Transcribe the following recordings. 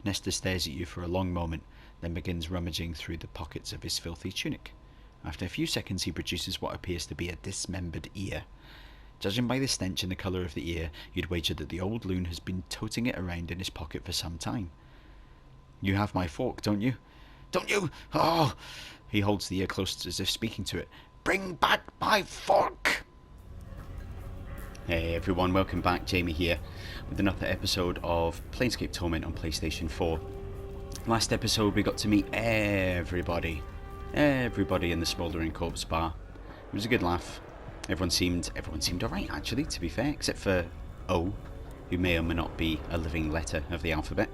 Nestor stares at you for a long moment, then begins rummaging through the pockets of his filthy tunic. After a few seconds he produces what appears to be a dismembered ear. Judging by the stench and the colour of the ear, you'd wager that the old loon has been toting it around in his pocket for some time. You have my fork, don't you? Don't you? Oh! He holds the ear close as if speaking to it. Bring back my fork! Hey everyone, welcome back. Jamie here with another episode of Planescape Torment on PlayStation 4. Last episode we got to meet everybody in the Smouldering Corpse bar. It was a good laugh. Everyone seemed alright actually, to be fair, except for O, who may or may not be a living letter of the alphabet.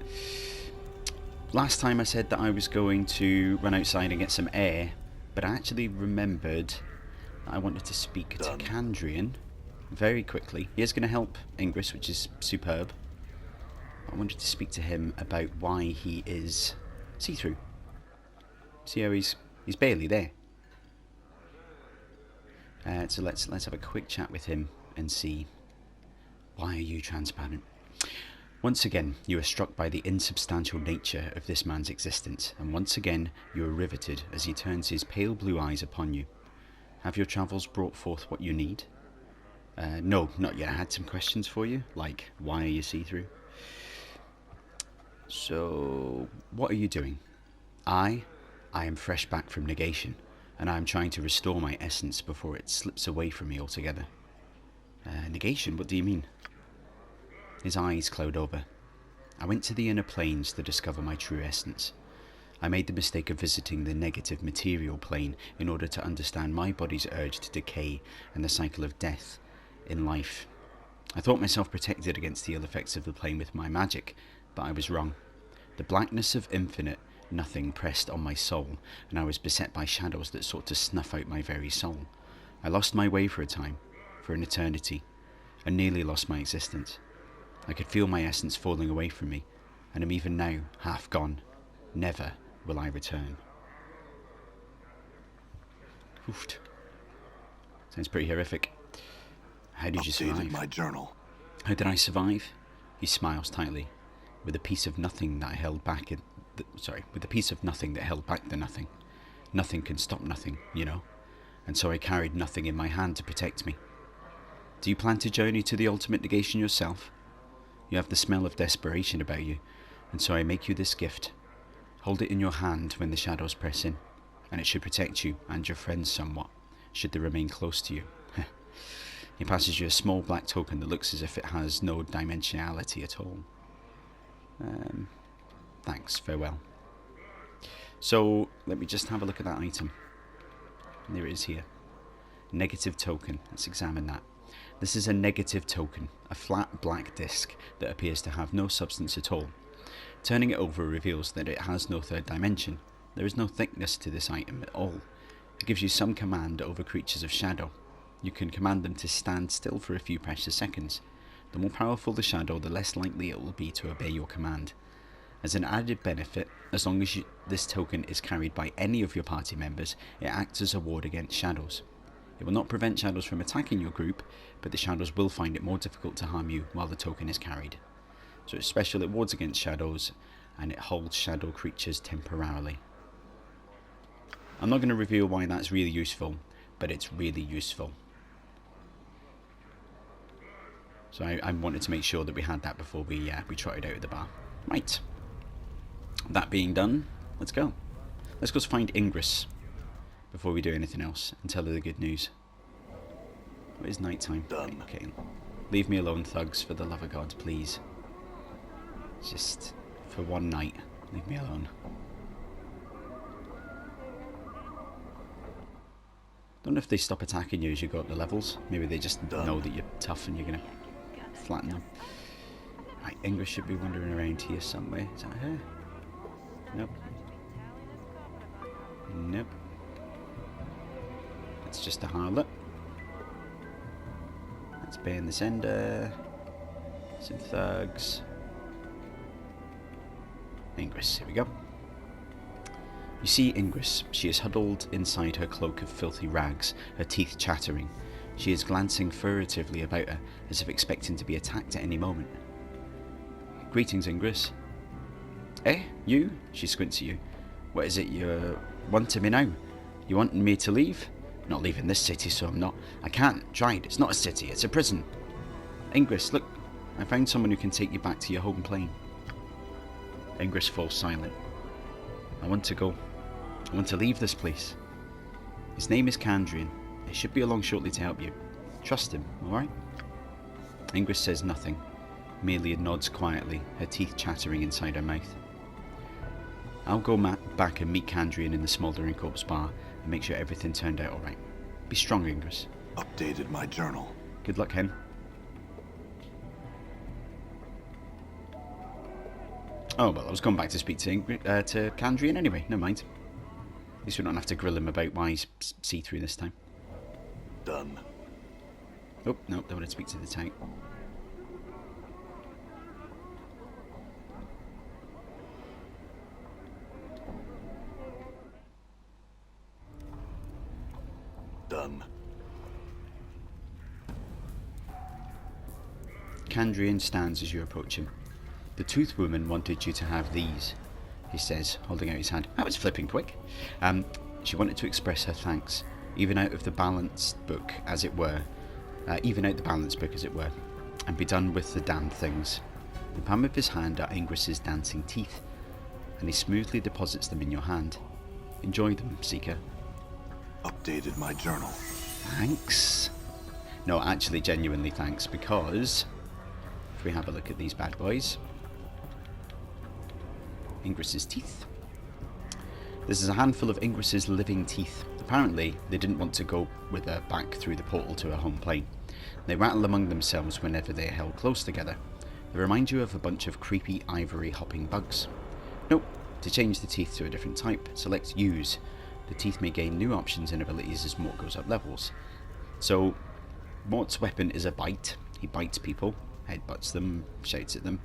Last time I said that I was going to run outside and get some air, but I actually remembered that I wanted to speak to Kandrian very quickly. He is going to help Ingress, which is superb. I wanted to speak to him about why he is see-through. See how he's barely there. So let's have a quick chat with him and see, why are you transparent? Once again, you are struck by the insubstantial nature of this man's existence, and once again you are riveted as he turns his pale blue eyes upon you. Have your travels brought forth what you need? No, not yet. I had some questions for you, like, why are you see-through? So, what are you doing? I am fresh back from negation, and I am trying to restore my essence before it slips away from me altogether. Negation? What do you mean? His eyes cloud over. I went to the inner planes to discover my true essence. I made the mistake of visiting the negative material plane in order to understand my body's urge to decay and the cycle of death in life. I thought myself protected against the ill effects of the plane with my magic, but I was wrong. The blackness of infinite nothing pressed on my soul, and I was beset by shadows that sought to snuff out my very soul. I lost my way for a time, for an eternity, and nearly lost my existence. I could feel my essence falling away from me, and am even now half gone. Never will I return. Oofed. Sounds pretty horrific. How did you survive? My journal. How did I survive? He smiles tightly, with a piece of nothing that held back with a piece of nothing that held back the nothing. Nothing can stop nothing, you know. And so I carried nothing in my hand to protect me. Do you plan to journey to the ultimate negation yourself? You have the smell of desperation about you, and so I make you this gift. Hold it in your hand when the shadows press in, and it should protect you and your friends somewhat, should they remain close to you. He passes you a small black token that looks as if it has no dimensionality at all. Thanks, farewell. So, let me just have a look at that item. There it is here. Negative token. Let's examine that. This is a negative token, a flat black disc that appears to have no substance at all. Turning it over reveals that it has no third dimension. There is no thickness to this item at all. It gives you some command over creatures of shadow. You can command them to stand still for a few precious seconds. The more powerful the shadow, the less likely it will be to obey your command. As an added benefit, as long as this token is carried by any of your party members, it acts as a ward against shadows. It will not prevent shadows from attacking your group, but the shadows will find it more difficult to harm you while the token is carried. So it's special, it wards against shadows, and it holds shadow creatures temporarily. I'm not going to reveal why that's really useful, but it's really useful. So I wanted to make sure that we had that before we trotted out of the bar. Right. That being done, let's go. Let's go find Ingress before we do anything else and tell her the good news. It is night time. Done. Okay. Leave me alone, thugs, for the love of God, please. Just for one night, leave me alone. Don't know if they stop attacking you as you go up the levels. Maybe they just know that you're tough and you're gonna flatten them. Right, Ingress should be wandering around here somewhere. Is that her? Nope. Nope. It's just a harlot. Let's burn this ender. Some thugs. Ingress, here we go. You see Ingress. She is huddled inside her cloak of filthy rags, her teeth chattering. She is glancing furtively about her, as if expecting to be attacked at any moment. Greetings, Ingress. Eh? You? She squints at you. What is it you're wanting me now? You wanting me to leave? Not leaving this city, so I'm not. I can't. Tried. It's not a city, it's a prison. Ingress, look. I found someone who can take you back to your home plane. Ingress falls silent. I want to go. I want to leave this place. His name is Kandrian. He should be along shortly to help you. Trust him, alright? Ingress says nothing. Merely nods quietly, her teeth chattering inside her mouth. I'll go back and meet Kandrian in the Smouldering Corpse bar and make sure everything turned out alright. Be strong, Ingress. Updated my journal. Good luck, Hen. Oh, well, I was going back to speak to Kandrian anyway. Never mind. At least we don't have to grill him about why he's see-through this time. Done. Oh, no, don't want to speak to the tank. Done. Kandrian stands as you approach him. The Tooth Woman wanted you to have these, he says, holding out his hand. That was flipping quick. She wanted to express her thanks, even out the balance book, as it were, and be done with the damned things. In the palm of his hand are Ingress's dancing teeth, and he smoothly deposits them in your hand. Enjoy them, Seeker. Updated my journal. Thanks. No, actually, genuinely thanks, because if we have a look at these bad boys, Ingress's teeth. This is a handful of Ingress's living teeth. Apparently, they didn't want to go with her back through the portal to her home plane. They rattle among themselves whenever they are held close together. They remind you of a bunch of creepy ivory hopping bugs. Nope. To change the teeth to a different type, select Use. The teeth may gain new options and abilities as Mort goes up levels. So, Mort's weapon is a bite. He bites people, headbutts them, shouts at them.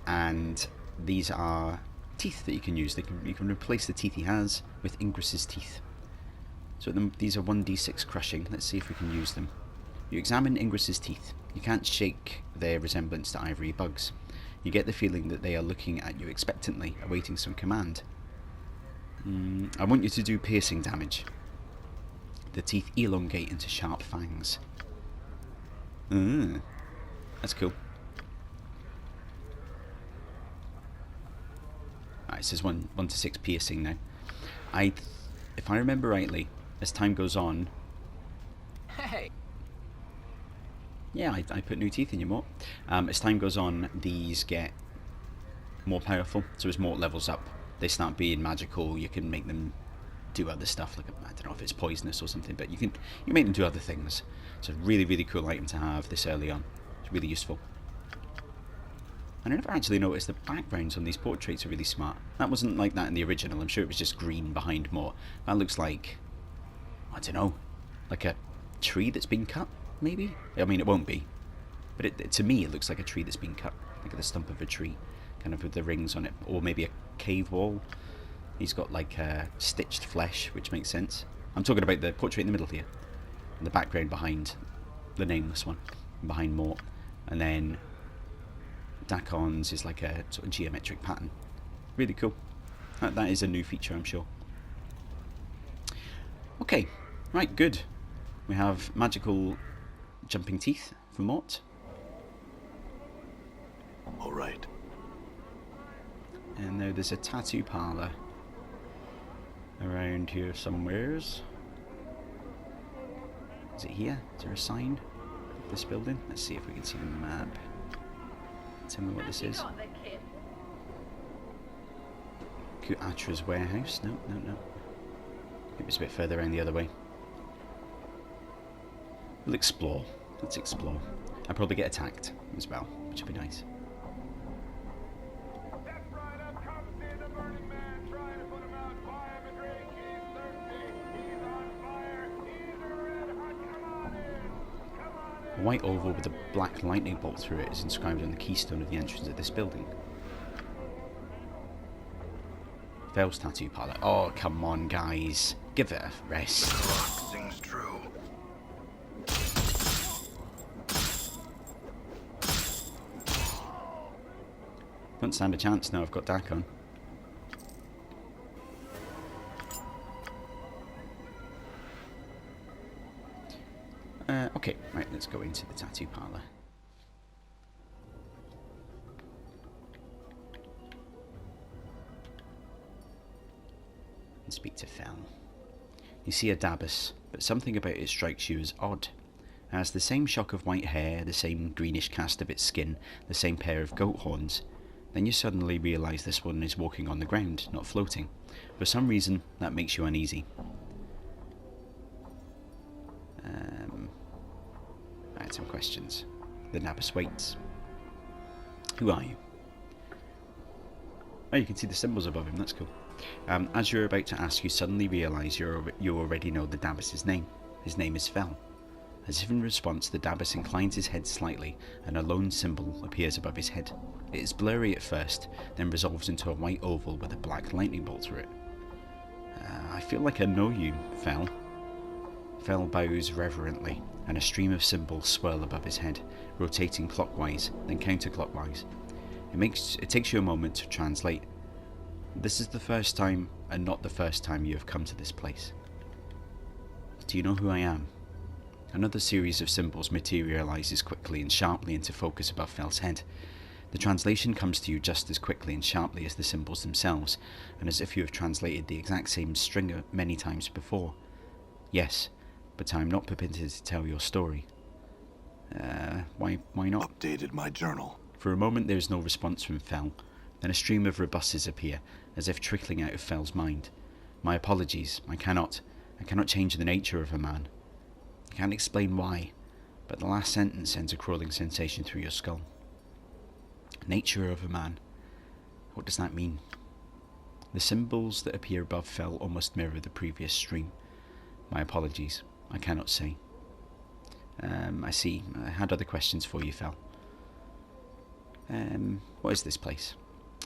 And these are teeth that you can use. You can replace the teeth he has with Ingress's teeth. So these are 1d6 crushing. Let's see if we can use them. You examine Ingress's teeth. You can't shake their resemblance to ivory bugs. You get the feeling that they are looking at you expectantly, awaiting some command. I want you to do piercing damage. The teeth elongate into sharp fangs. That's cool. It says 1 to 6 piercing now. If I remember rightly, as time goes on... Hey! Yeah, I put new teeth in you, Mort. As time goes on, these get more powerful. So as Mort levels up, they start being magical. You can make them do other stuff, like, I don't know if it's poisonous or something, but you can make them do other things. It's a really, really cool item to have this early on. It's really useful. And I never actually noticed the backgrounds on these portraits are really smart. That wasn't like that in the original. I'm sure it was just green behind Mort. That looks like, I don't know, like a tree that's been cut, maybe? I mean, it won't be. But to me, it looks like a tree that's been cut. Like the stump of a tree, kind of with the rings on it. Or maybe a cave wall. He's got like stitched flesh, which makes sense. I'm talking about the portrait in the middle here. And the background behind the nameless one. Behind Mort. And then Dakon's is like a sort of geometric pattern. Really cool. That is a new feature, I'm sure. Okay, right, good. We have magical jumping teeth for Mort. Alright. And now there's a tattoo parlour around here somewheres. Is it here? Is there a sign of this building? Let's see if we can see the map. Tell me what this is. Kuatra's warehouse? No. It was a bit further around the other way. We'll explore. Let's explore. I'll probably get attacked as well, which would be nice. A white oval with a black lightning bolt through it is inscribed on the keystone of the entrance of this building. Vale's tattoo parlour. Oh, come on, guys. Give it a rest. Sings true. Don't stand a chance now I've got Dak on. Okay, right, let's go into the tattoo parlour. And speak to Fel. You see a Dabus, but something about it strikes you as odd. It has the same shock of white hair, the same greenish cast of its skin, the same pair of goat horns. Then you suddenly realise this one is walking on the ground, not floating. For some reason, that makes you uneasy. I had some questions. The Dabus waits. Who are you? Oh, you can see the symbols above him, that's cool. As you're about to ask, you suddenly realise you already know the Dabus's name. His name is Fel. As if in response, the Dabus inclines his head slightly, and a lone symbol appears above his head. It is blurry at first, then resolves into a white oval with a black lightning bolt through it. I feel like I know you, Fel. Fel bows reverently, and a stream of symbols swirl above his head, rotating clockwise, then counterclockwise. It takes you a moment to translate. This is the first time, and not the first time you have come to this place. Do you know who I am? Another series of symbols materializes quickly and sharply into focus above Fel's head. The translation comes to you just as quickly and sharply as the symbols themselves, and as if you have translated the exact same string many times before. Yes, but I am not permitted to tell your story. Why not? Updated my journal. For a moment there is no response from Fel. Then a stream of rebuses appear, as if trickling out of Fel's mind. My apologies, I cannot change the nature of a man. I can't explain why, but the last sentence sends a crawling sensation through your skull. Nature of a man. What does that mean? The symbols that appear above Fel almost mirror the previous stream. My apologies, I cannot say. I see. I had other questions for you, Fel. What is this place?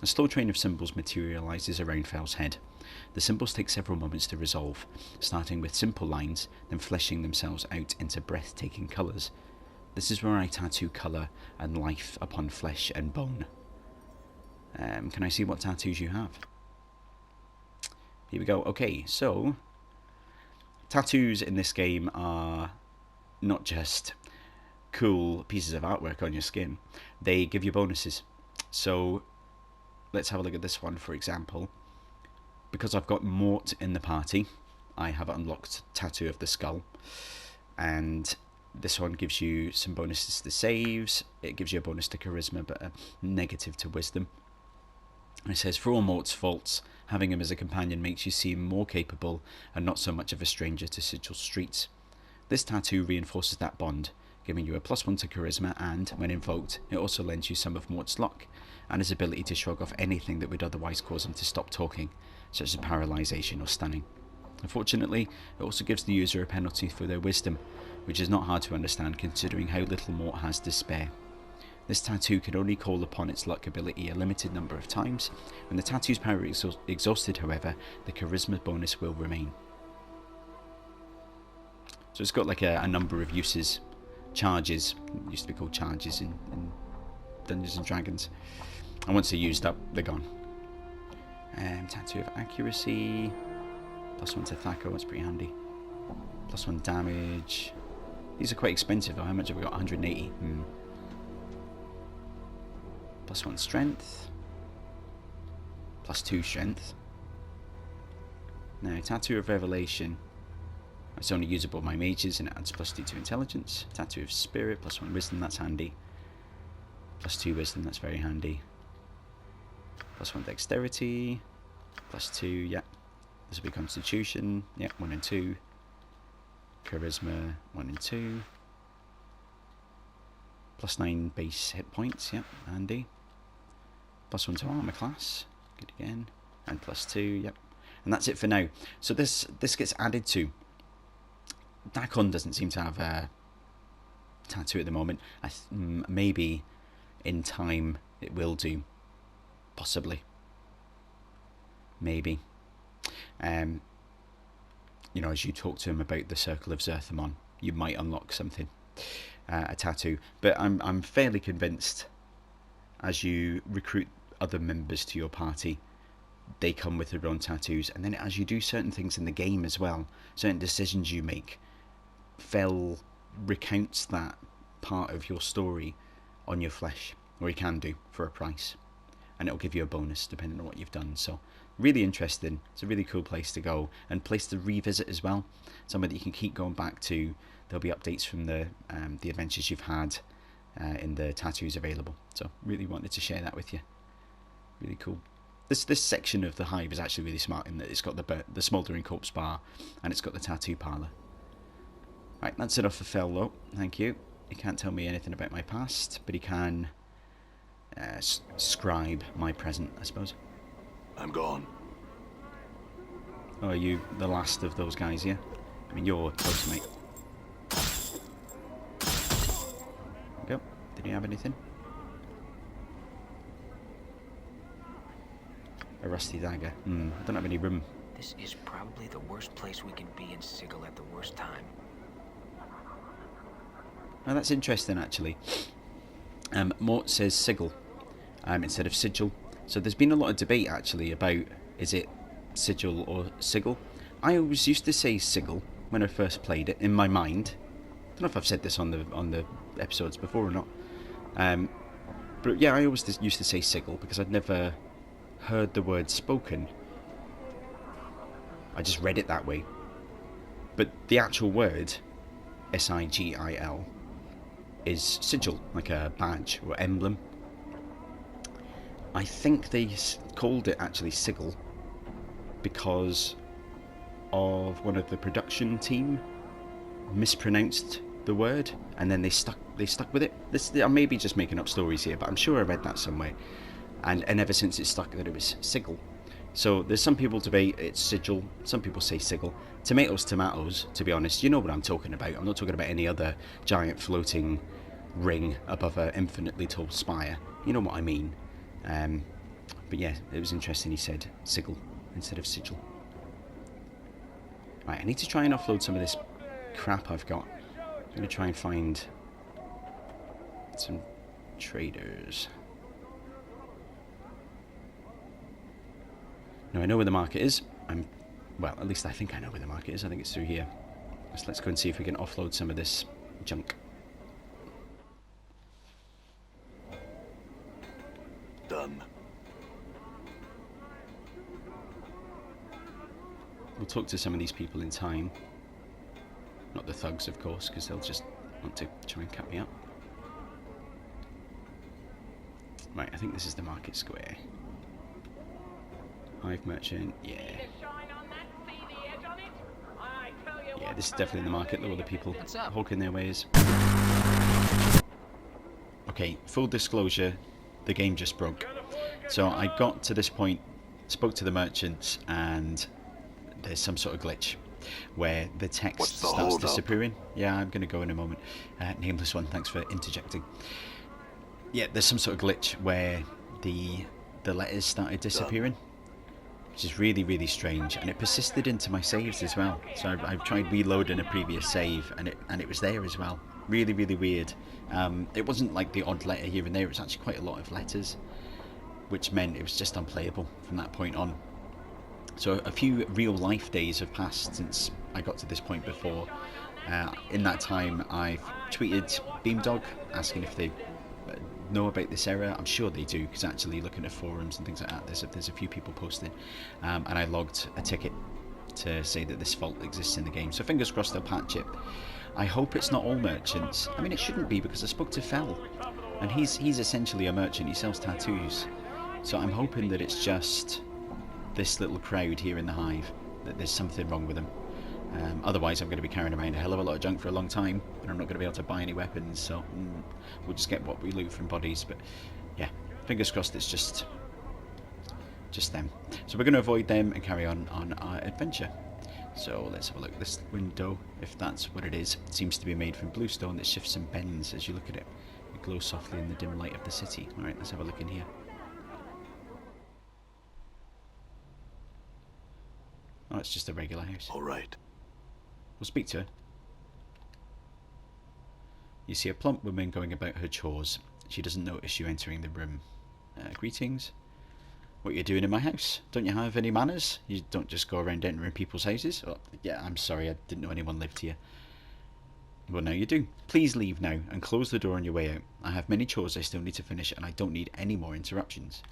A slow train of symbols materializes around Fel's head. The symbols take several moments to resolve, starting with simple lines, then fleshing themselves out into breathtaking colours. This is where I tattoo colour and life upon flesh and bone. Can I see what tattoos you have? Here we go. Okay, so tattoos in this game are not just cool pieces of artwork on your skin. They give you bonuses. So let's have a look at this one, for example. Because I've got Mort in the party, I have unlocked Tattoo of the Skull. And this one gives you some bonuses to saves. It gives you a bonus to Charisma, but a negative to Wisdom. And it says, for all Mort's faults, having him as a companion makes you seem more capable and not so much of a stranger to Sigil streets. This tattoo reinforces that bond, giving you a +1 to Charisma, and, when invoked, it also lends you some of Mort's luck, and his ability to shrug off anything that would otherwise cause him to stop talking, such as paralysation or stunning. Unfortunately, it also gives the user a penalty for their Wisdom, which is not hard to understand considering how little Mort has to spare. This tattoo can only call upon its luck ability a limited number of times. When the tattoo's power is exhausted, however, the Charisma bonus will remain. So it's got like a number of uses. Charges, it used to be called charges in Dungeons and Dragons. And once they're used up, they're gone. Tattoo of accuracy. +1 to Thaco, that's pretty handy. +1 damage. These are quite expensive though. How much have we got? 180. +1 strength. +2 strength. Now, Tattoo of Revelation. It's only usable by mages and it adds +2 to intelligence. Tattoo of Spirit, +1 wisdom, that's handy. +2 wisdom, that's very handy. +1 dexterity. +2, yep. This will be constitution, yep, 1 and 2. Charisma, 1 and 2. +9 base hit points, yep, handy. +1 to armor class, good again. And +2, yep. And that's it for now. So this gets added to. Dakon doesn't seem to have a tattoo at the moment. Maybe in time it will do. Possibly. Maybe. You know, as you talk to him about the Circle of Zerthamon, you might unlock something. A tattoo. But I'm fairly convinced as you recruit other members to your party, they come with their own tattoos. And then as you do certain things in the game as well, certain decisions you make, Fel recounts that part of your story on your flesh, or you can do for a price, and it'll give you a bonus depending on what you've done. So really interesting. It's a really cool place to go and place to revisit as well, somewhere that you can keep going back to. There'll be updates from the adventures you've had in the tattoos available. So really wanted to share that with you. Really cool. This section of the Hive is actually really smart in that it's got the smouldering corpse bar and it's got the tattoo parlour. Right, that's enough for Fel though. Thank you. He can't tell me anything about my past, but he can scribe my present, I suppose. I'm gone. Oh, are you the last of those guys, yeah? I mean, you're close, mate. There we go. Did you have anything? A rusty dagger. I don't have any room. This is probably the worst place we can be in Sigil at the worst time. Oh, that's interesting, actually. Mort says Sigil instead of Sigil. So there's been a lot of debate, actually, about is it Sigil or Sigil. I always used to say Sigil when I first played it, in my mind. I don't know if I've said this on the episodes before or not. But yeah, I always used to say Sigil because I'd never heard the word spoken. I just read it that way. But the actual word, S-I-G-I-L, is sigil, like a badge or emblem. I think they called it actually Sigil because of one of the production team mispronounced the word, and then they stuck with it. I may be just making up stories here, but I'm sure I read that somewhere, and ever since it stuck that it was Sigil. So there's some people debate it's Sigil, some people say Sigil. Tomatoes, tomatoes, to be honest. You know what I'm talking about. I'm not talking about any other giant floating ring above an infinitely tall spire. You know what I mean. But yeah, it was interesting he said Sigil instead of Sigil. Right, I need to try and offload some of this crap I've got. I'm going to try and find some traders. Now I know where the market is. Well, at least I think I know where the market is. I think it's through here. So let's go and see if we can offload some of this junk. Done. We'll talk to some of these people in time. Not the thugs, of course, because they'll just want to try and cut me up. Right, I think this is the market square. Hive merchant, yeah. Yeah, this is definitely the market, though, all the people hawking their wares. Okay, full disclosure, the game just broke. So I got to this point, spoke to the merchants, and there's some sort of glitch where the text starts disappearing. Yeah, I'm going to go in a moment. Nameless one, thanks for interjecting. Yeah, there's some sort of glitch where the letters started disappearing, which is really, really strange, and it persisted into my saves as well. So I've tried reloading a previous save, and it was there as well. Really, really weird. It wasn't like the odd letter here and there. It was actually quite a lot of letters, which meant it was just unplayable from that point on. So a few real life days have passed since I got to this point before. In that time, I've tweeted Beamdog asking if they know about this error. I'm sure they do, because actually looking at forums and things like that, there's a few people posting, and I logged a ticket to say that this fault exists in the game. So fingers crossed they'll patch it. I hope it's not all merchants. I mean, it shouldn't be, because I spoke to Fel, and he's essentially a merchant. He sells tattoos. So I'm hoping that it's just this little crowd here in the Hive, that there's something wrong with them. Otherwise I'm going to be carrying around a hell of a lot of junk for a long time, and I'm not going to be able to buy any weapons, so we'll just get what we loot from bodies. But yeah, fingers crossed it's just them. So we're going to avoid them and carry on our adventure. So let's have a look. This window, if that's what it is, seems to be made from bluestone that shifts and bends as you look at it. It glows softly in the dim light of the city. Alright, let's have a look in here. Oh, it's just a regular house. All right. We'll speak to her. You see a plump woman going about her chores. She doesn't notice you entering the room. Greetings. What are you doing in my house? Don't you have any manners? You don't just go around entering people's houses? Oh, yeah, I'm sorry, I didn't know anyone lived here. Well, now you do. Please leave now and close the door on your way out. I have many chores I still need to finish and I don't need any more interruptions.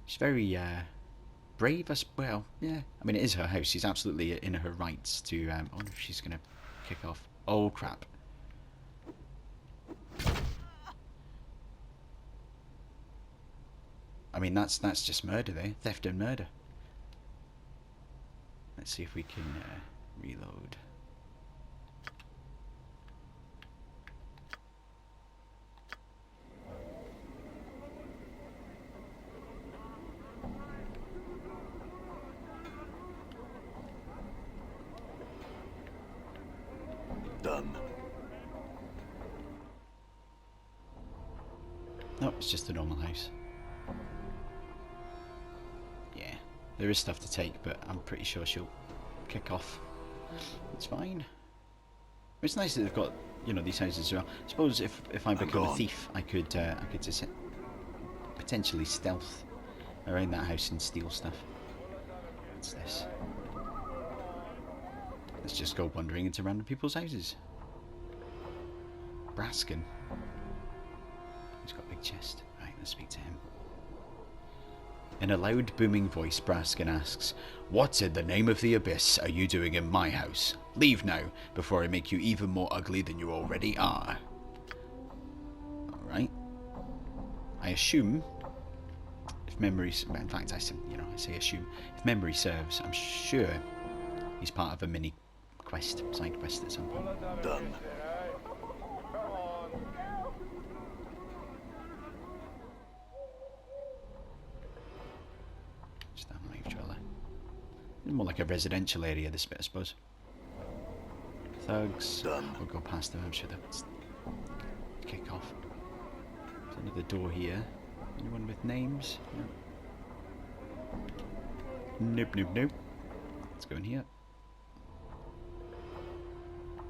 She's very, brave as well. Yeah, I mean, it is her house. She's absolutely in her rights to, I wonder if she's going to kick off. Oh, crap. I mean, that's just murder there. Theft and murder. Let's see if we can reload. Done. No, it's just a normal house. Yeah, there is stuff to take, but I'm pretty sure she'll kick off. It's fine. It's nice that they've got, you know, these houses as well. I suppose if I become a thief, I could just potentially stealth around that house and steal stuff. What's this? Let's just go wandering into random people's houses. Braskin. He's got a big chest. Right, let's speak to him. In a loud, booming voice, Braskin asks, "What in the name of the abyss are you doing in my house? Leave now, before I make you even more ugly than you already are." Alright. I assume, if memory... in fact, I say assume. If memory serves, I'm sure he's part of a mini quest, side quest at some point. Done. Just that knife driller. More like a residential area, this bit, I suppose. Thugs. Done. We'll go past them, I'm sure that's kick off. There's another door here. Anyone with names? Nope, nope, nope. Let's go in here.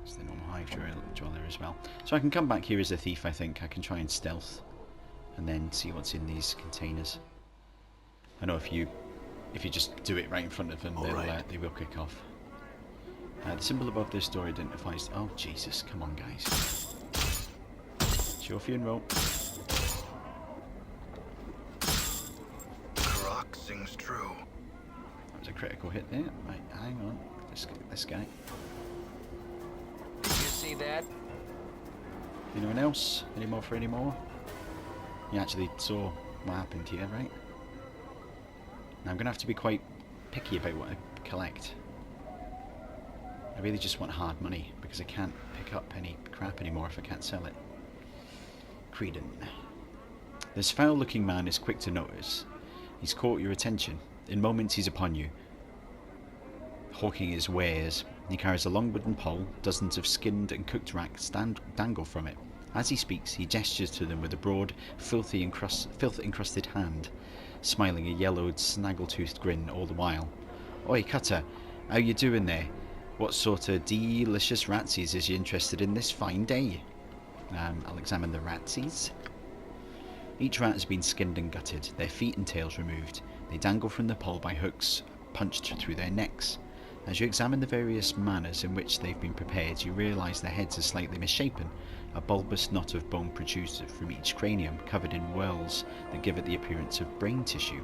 It's the normal Hive dweller as well. So I can come back here as a thief, I think. I can try and stealth and then see what's in these containers. I know if you just do it right in front of them, they will kick off. The symbol above this door identifies... Oh, Jesus. Come on, guys. It's your funeral. Croc sings true. That was a critical hit there. Right, hang on. Let's get this guy. Did you see that? Anyone else? Any more for any more? You actually saw what happened here, right? Now I'm going to have to be quite picky about what I collect. I really just want hard money, because I can't pick up any crap anymore if I can't sell it. Creedon. This foul-looking man is quick to notice. He's caught your attention. In moments he's upon you, hawking his wares. He carries a long wooden pole. Dozens of skinned and cooked rats dangle from it. As he speaks, he gestures to them with a broad, filth-encrusted hand, smiling a yellowed, snaggle-toothed grin all the while. "Oi, Cutter, how you doing there? What sort of delicious ratsies is you interested in this fine day?" I'll examine the ratsies. Each rat has been skinned and gutted, their feet and tails removed. They dangle from the pole by hooks punched through their necks. As you examine the various manners in which they've been prepared, you realise their heads are slightly misshapen. A bulbous knot of bone protrudes from each cranium, covered in whorls that give it the appearance of brain tissue.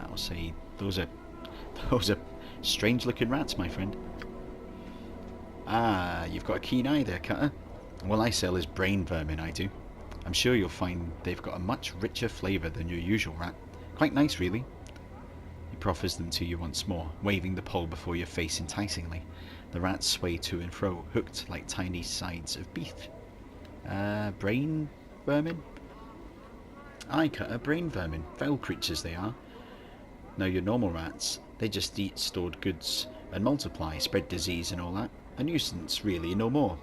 I'll say those are strange-looking rats, my friend. Ah, you've got a keen eye there, Cutter. Well, I sell is brain vermin, I do. I'm sure you'll find they've got a much richer flavour than your usual rat. Quite nice, really. He proffers them to you once more, waving the pole before your face enticingly. The rats sway to and fro, hooked like tiny sides of beef. Brain vermin? Aye, Cutter, brain vermin. Foul creatures they are. Now, your normal rats, they just eat stored goods and multiply, spread disease and all that. A nuisance, really, no more.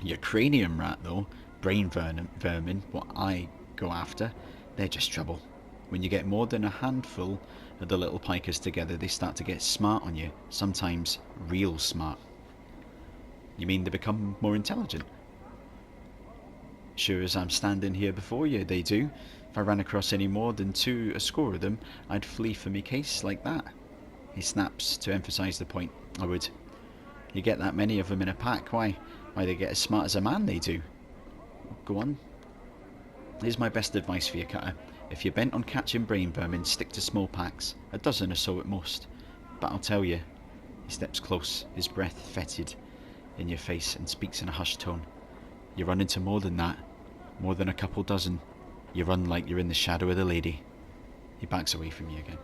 Your cranium rat, though, brain vermin, what I go after, they're just trouble. When you get more than a handful of the little pikers together, they start to get smart on you, sometimes real smart. You mean they become more intelligent? Sure as I'm standing here before you, they do. In If I ran across any more than 2 a score of them, I'd flee for me case like that. He snaps to emphasise the point. I would. You get that many of them in a pack, why they get as smart as a man, they do. Go on. Here's my best advice for you, Cutter. If you're bent on catching brain vermin, stick to small packs, a dozen or so at most. But I'll tell you. He steps close, his breath fetid in your face, and speaks in a hushed tone. You run into more than that, more than a couple dozen. You run like you're in the shadow of the lady. He backs away from you again.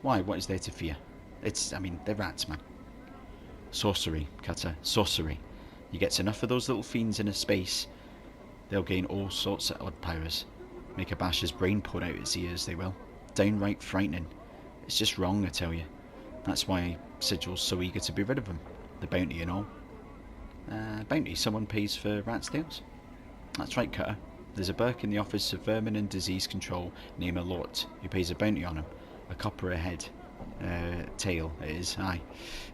Why? What is there to fear? They're rats, man. Sorcery, Cutter, sorcery. You get enough of those little fiends in a space, they'll gain all sorts of odd powers. Make a Basher's brain pour out its ears, they will. Downright frightening. It's just wrong, I tell you. That's why Sigil's so eager to be rid of them. The bounty and all. Bounty? Someone pays for rat's tails? That's right, Cutter. There's a Burke in the Office of Vermin and Disease Control named Lort who pays a bounty on him. A copper a head. Tail, it is, aye.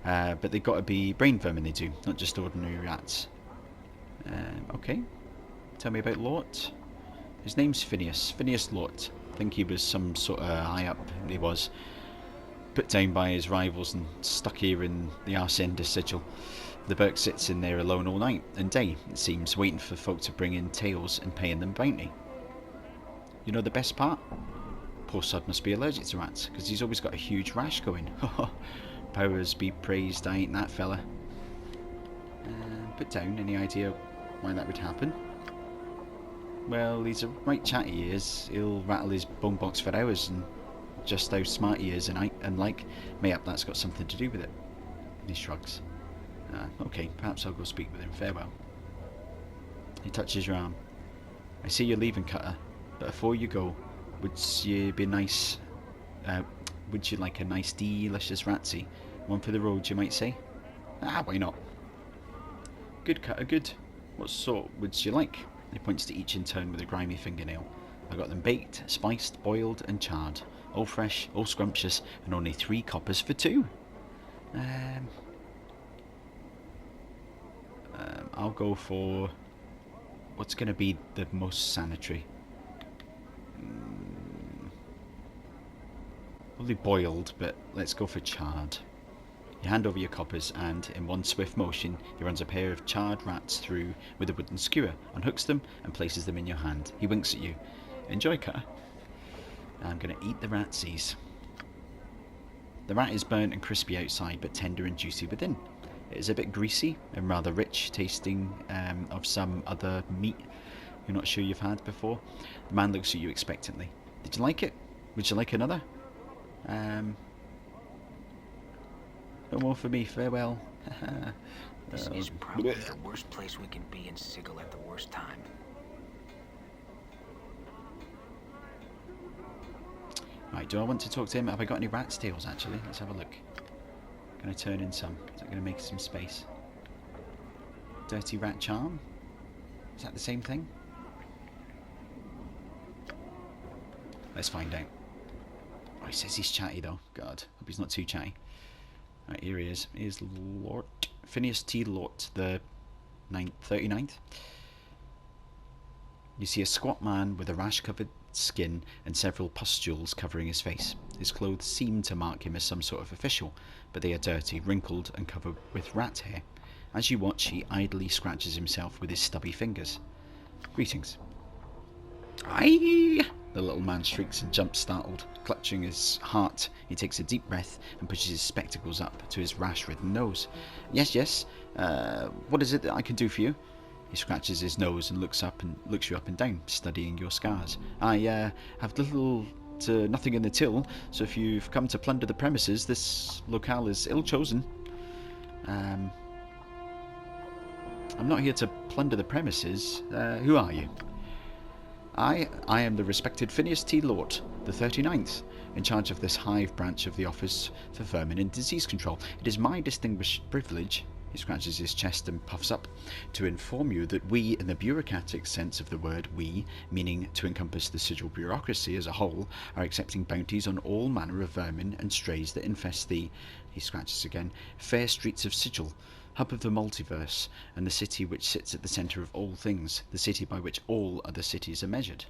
But they've got to be brain vermin, they do, not just ordinary rats. Okay. Tell me about Lort. His name's Phineas Lort. I think he was some sort of high up, he was. Put down by his rivals and stuck here in the arse end of Sigil. The Burke sits in there alone all night and day, it seems, waiting for folk to bring in tales and paying them bounty. You know the best part? Poor sod must be allergic to rats, because he's always got a huge rash going. Powers be praised, I ain't that fella. Put down, any idea why that would happen? Well, he's a right chatty, he is. He'll rattle his bone box for hours, and just how smart he is, and like, mayhap that's got something to do with it. He shrugs. Okay, perhaps I'll go speak with him. Farewell. He touches your arm. I see you're leaving, Cutter, but before you go, would you be nice? Would you like a nice, delicious ratsy? One for the road, you might say? Why not? Good, Cutter, good. What sort would you like? He points to each in turn with a grimy fingernail. I got them baked, spiced, boiled, and charred. All fresh, all scrumptious, and only 3 coppers for 2. I'll go for what's going to be the most sanitary. Probably boiled, but let's go for charred. You hand over your coppers and, in one swift motion, he runs a pair of charred rats through with a wooden skewer, unhooks them and places them in your hand. He winks at you. Enjoy, Cutter. I'm going to eat the ratsies. The rat is burnt and crispy outside, but tender and juicy within. It is a bit greasy and rather rich, tasting of some other meat you're not sure you've had before. The man looks at you expectantly. Did you like it? Would you like another? No more for me, farewell. This is probably the worst place we can be in Sigil at the worst time. Right, do I want to talk to him? Have I got any rat's tails, actually? Let's have a look. Gonna turn in some. Is that gonna make some space? Dirty rat charm? Is that the same thing? Let's find out. Oh, he says he's chatty though. God, hope he's not too chatty. Right, here he is. Here's Lort. Phineas T. Lort, the 39th. You see a squat man with a rash-covered skin and several pustules covering his face. His clothes seem to mark him as some sort of official, but they are dirty, wrinkled, and covered with rat hair. As you watch, he idly scratches himself with his stubby fingers. Greetings. Aye! The little man shrieks and jumps startled. Clutching his heart, he takes a deep breath and pushes his spectacles up to his rash-ridden nose. Yes. What is it that I can do for you? He scratches his nose and looks you up and down, studying your scars. I have little to nothing in the till, so if you've come to plunder the premises, this locale is ill-chosen. I'm not here to plunder the premises. Who are you? I am the respected Phineas T. Lort, the 39th, in charge of this Hive branch of the Office for Vermin and Disease Control. It is my distinguished privilege, he scratches his chest and puffs up, to inform you that we, in the bureaucratic sense of the word we, meaning to encompass the Sigil bureaucracy as a whole, are accepting bounties on all manner of vermin and strays that infest the, he scratches again, fair streets of Sigil, hub of the multiverse, and the city which sits at the centre of all things, the city by which all other cities are measured.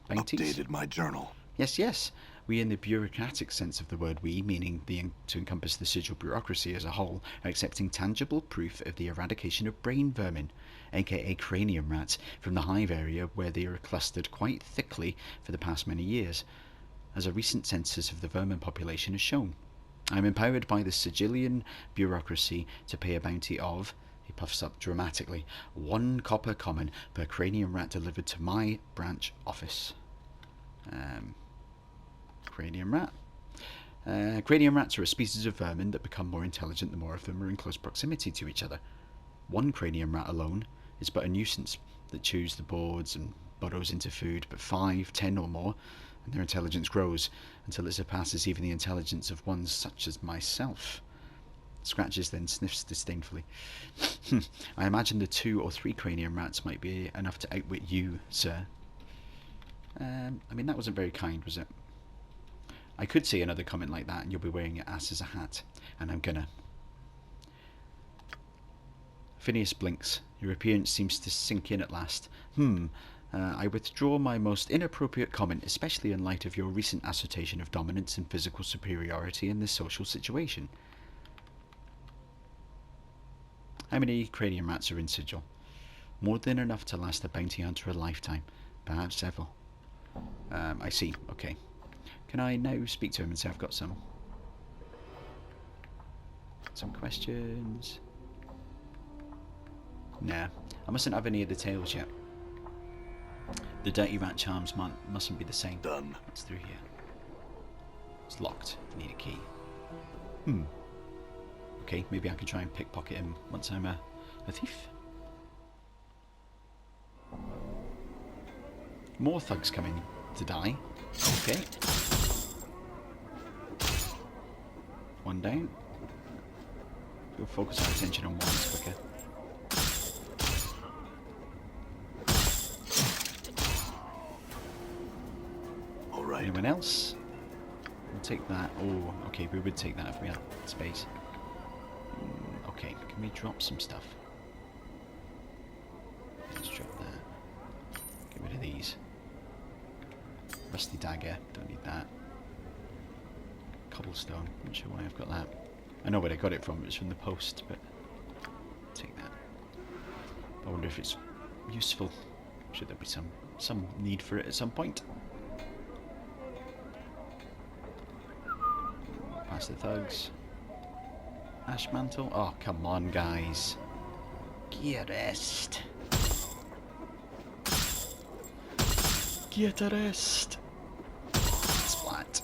Bounties? Updated my journal. Yes, yes. We, in the bureaucratic sense of the word we, meaning to encompass the Sigil bureaucracy as a whole, are accepting tangible proof of the eradication of brain vermin, aka cranium rats, from the Hive area where they are clustered quite thickly for the past many years, as a recent census of the vermin population has shown. I am empowered by the Sigilian bureaucracy to pay a bounty of, he puffs up dramatically, 1 copper common per cranium rat delivered to my branch office. Cranium rat. Cranium rats are a species of vermin that become more intelligent the more of them are in close proximity to each other. 1 cranium rat alone is but a nuisance that chews the boards and burrows into food, but 5, 10 or more, and their intelligence grows until it surpasses even the intelligence of ones such as myself. Scratches, then sniffs disdainfully. I imagine the 2 or 3 cranium rats might be enough to outwit you, sir. I mean, that wasn't very kind, was it? I could say another comment like that and you'll be wearing your ass as a hat. And I'm gonna. Phineas blinks. Your appearance seems to sink in at last. I withdraw my most inappropriate comment, especially in light of your recent assertion of dominance and physical superiority in this social situation. How many cranium rats are in Sigil? More than enough to last a bounty hunter a lifetime. Perhaps several. I see. Okay. Can I now speak to him and say I've got some questions? Nah. I mustn't have any of the tails yet. The dirty rat charms mustn't be the same. Done. What's through here? It's locked. Need a key. Okay, maybe I can try and pickpocket him once I'm a thief. More thugs coming to die. Okay. 1 down. We'll focus our attention on one quicker. All right. Anyone else? We'll take that. Oh, okay, we would take that if we had space. Okay, can we drop some stuff? Let's drop that. Get rid of these. Rusty dagger, don't need that. Cobblestone, not sure why I've got that. I know where I got it from, it's from the post, but take that. I wonder if it's useful. Should there be some need for it at some point? Past the thugs. Ash mantle? Oh, come on, guys. Get a rest. Get a rest. Splat.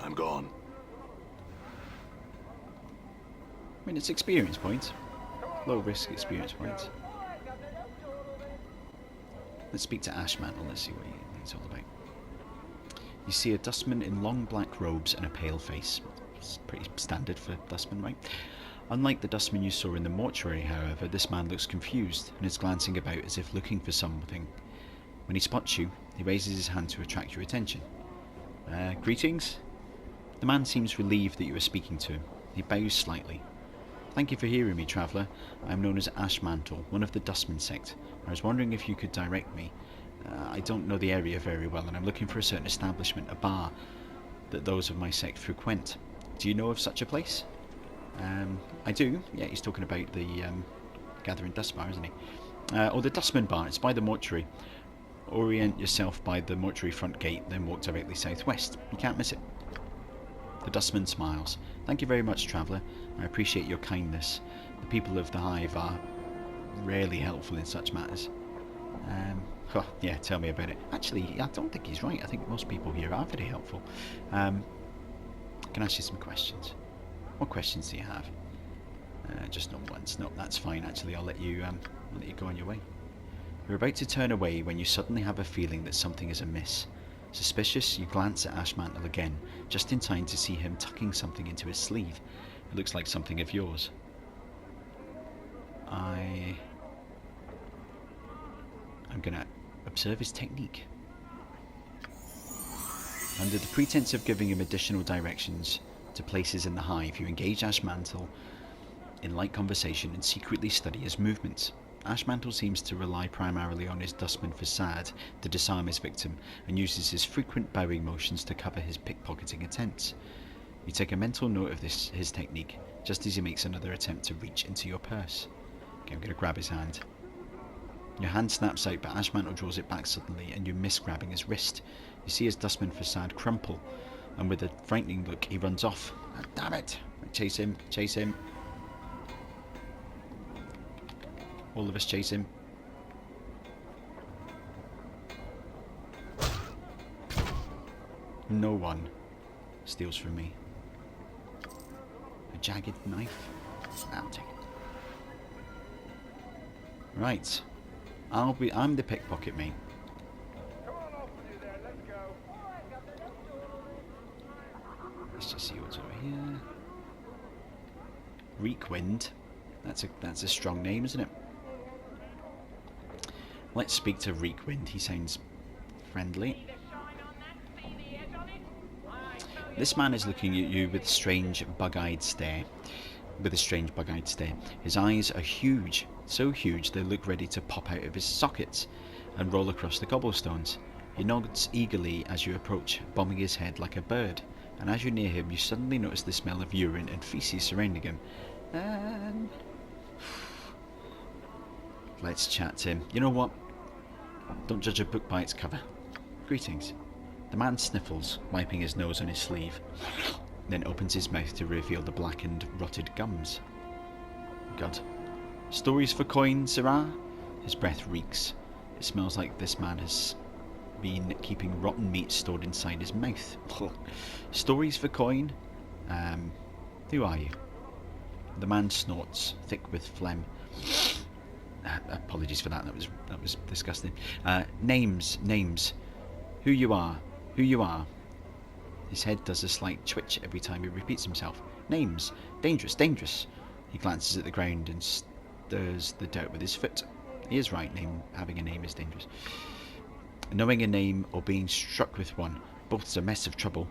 I'm gone. I mean, it's experience points. Low risk experience points. Let's speak to Ash Mantle. Let's see what he's all about. You see a dustman in long black robes and a pale face. It's pretty standard for dustman, right? Unlike the dustman you saw in the mortuary, however, this man looks confused and is glancing about as if looking for something. When he spots you, he raises his hand to attract your attention. Greetings? The man seems relieved that you are speaking to him. He bows slightly. Thank you for hearing me, traveller. I am known as Ash Mantle, one of the Dustman sect. I was wondering if you could direct me. I don't know the area very well, and I'm looking for a certain establishment, a bar, that those of my sect frequent. Do you know of such a place? I do. Yeah, he's talking about the Gathering Dust Bar, isn't he? Or the Dustman Bar. It's by the mortuary. Orient yourself by the mortuary front gate, then walk directly southwest. You can't miss it. The Dustman smiles. Thank you very much, traveller. I appreciate your kindness. The people of the Hive are rarely helpful in such matters. Yeah, tell me about it. Actually, I don't think he's right. I think most people here are very helpful. I can ask you some questions. What questions do you have? Just not once. No, that's fine. Actually, I'll let you go on your way. You're about to turn away when you suddenly have a feeling that something is amiss. Suspicious, you glance at Ash Mantle again, just in time to see him tucking something into his sleeve. It looks like something of yours. I'm gonna observe his technique. Under the pretense of giving him additional directions to places in the Hive, you engage Ash Mantle in light conversation and secretly study his movements. Ashmantle seems to rely primarily on his dustman facade to disarm his victim, and uses his frequent bowing motions to cover his pickpocketing attempts. You take a mental note of his technique, just as he makes another attempt to reach into your purse. Okay, I'm going to grab his hand. Your hand snaps out, but Ashmantle draws it back suddenly, and you miss grabbing his wrist. You see his dustman facade crumple, and with a frightening look, he runs off. Oh, damn it! Chase him, chase him. All of us chase him. No one steals from me. A jagged knife? I'll take it. Right. I'm the pickpocket mate. Let's just see what's over here. Reekwind. That's a strong name, isn't it? Let's speak to Reekwind. He sounds friendly. This man is looking at you with a strange bug-eyed stare. His eyes are huge, so huge they look ready to pop out of his sockets and roll across the cobblestones. He nods eagerly as you approach, bobbing his head like a bird, and as you near him you suddenly notice the smell of urine and feces surrounding him. Let's chat to him. You know what? Don't judge a book by its cover. Greetings. The man sniffles, wiping his nose on his sleeve, then opens his mouth to reveal the blackened, rotted gums. God. Stories for coin, sirrah? His breath reeks. It smells like this man has been keeping rotten meat stored inside his mouth. Stories for coin? Who are you? The man snorts, thick with phlegm. Apologies for that. That was disgusting. Names. Who you are. His head does a slight twitch every time he repeats himself. Names. Dangerous. He glances at the ground and stirs the dirt with his foot. He is right. Having a name is dangerous. Knowing a name or being struck with one, both's a mess of trouble.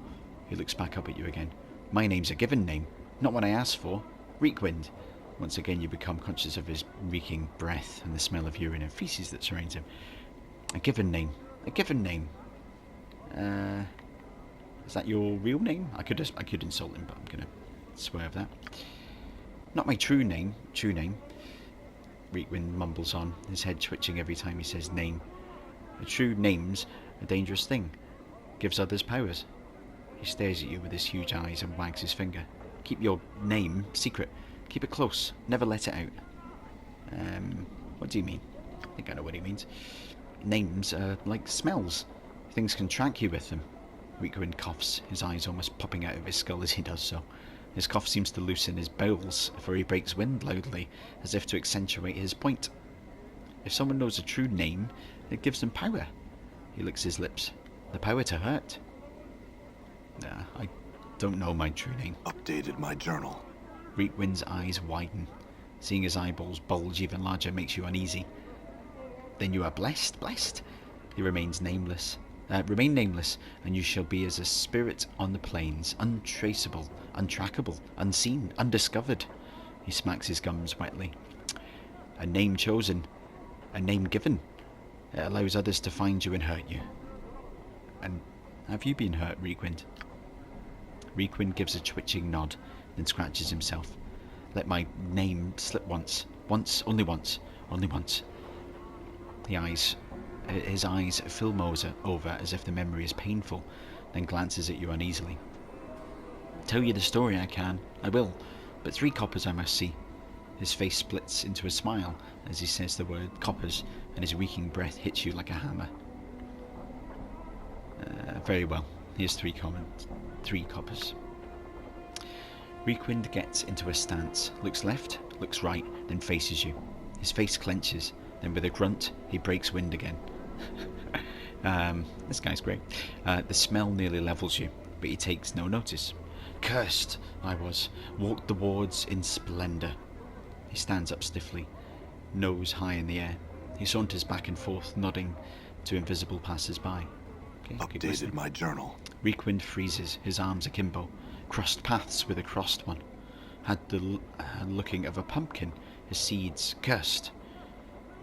He looks back up at you again. My name's a given name, not one I asked for. Reekwind. Once again you become conscious of his reeking breath and the smell of urine and feces that surrounds him. A given name. Is that your real name? I could insult him, but I'm gonna swerve that. Not my true name. Reekwind mumbles on, his head twitching every time he says name. A true name's a dangerous thing. Gives others powers. He stares at you with his huge eyes and wags his finger. Keep your name secret. Keep it close. Never let it out. What do you mean? I think I know what he means. Names are like smells. Things can track you with them. Reekwind coughs, his eyes almost popping out of his skull as he does so. His cough seems to loosen his bowels, for he breaks wind loudly, as if to accentuate his point. If someone knows a true name, it gives them power. He licks his lips. The power to hurt. Nah, I don't know my true name. Updated my journal. Reekwind's eyes widen. Seeing his eyeballs bulge even larger makes you uneasy. Then you are blessed. He remains nameless. Remain nameless, and you shall be as a spirit on the plains, untraceable, untrackable, unseen, undiscovered. He smacks his gums wetly. A name chosen, a name given. It allows others to find you and hurt you. And have you been hurt, Reekwind? Reekwind gives a twitching nod, then scratches himself. Let my name slip once. Only once. His eyes film over as if the memory is painful, then glances at you uneasily. Tell you the story I can. I will. But 3 coppers I must see. His face splits into a smile as he says the word coppers, and his reeking breath hits you like a hammer. Very well. Here's 3 coppers. Reekwind gets into a stance, looks left, looks right, then faces you. His face clenches, then with a grunt, he breaks wind again. This guy's great. The smell nearly levels you, but he takes no notice. Cursed, I was, walked the wards in splendour. He stands up stiffly, nose high in the air. He saunters back and forth, nodding to invisible passers-by. Okay, updated my journal. Reekwind freezes, his arms akimbo, crossed paths with a crossed one. had the looking of a pumpkin, his seeds cursed.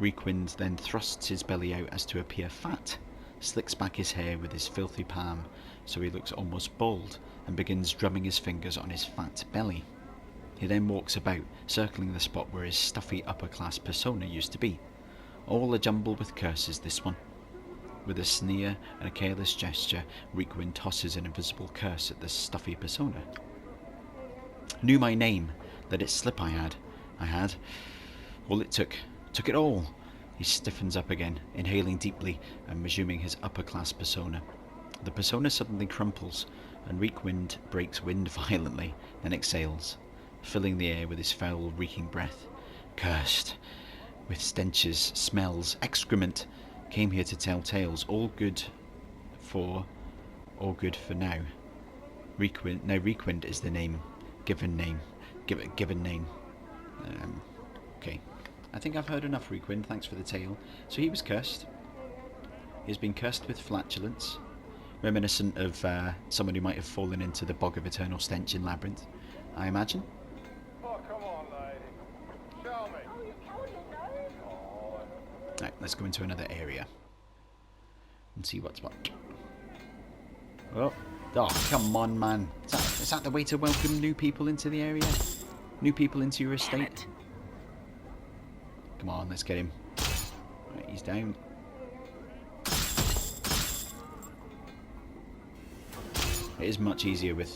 Reekwind then thrusts his belly out as to appear fat, slicks back his hair with his filthy palm so he looks almost bald, and begins drumming his fingers on his fat belly. He then walks about, circling the spot where his stuffy upper-class persona used to be. All a jumble with curses, this one. With a sneer and a careless gesture, Reekwind tosses an invisible curse at the stuffy persona. Knew my name, let it slip I had. All it took it all. He stiffens up again, inhaling deeply and resuming his upper-class persona. The persona suddenly crumples, and Reekwind breaks wind violently, then exhales, filling the air with his foul, reeking breath. Cursed, with stenches, smells, excrement, came here to tell tales, all good for now. Reekwind is the name, given name. Okay. I think I've heard enough, Reekwind, thanks for the tale. So he was cursed. He has been cursed with flatulence, reminiscent of someone who might have fallen into the bog of eternal stench in Labyrinth, I imagine. Oh, come on, lady. Show me. Right, let's go into another area and see what's what. Oh, come on, man. Is that the way to welcome new people into the area? New people into your estate? Come on, let's get him. Right, he's down. It is much easier with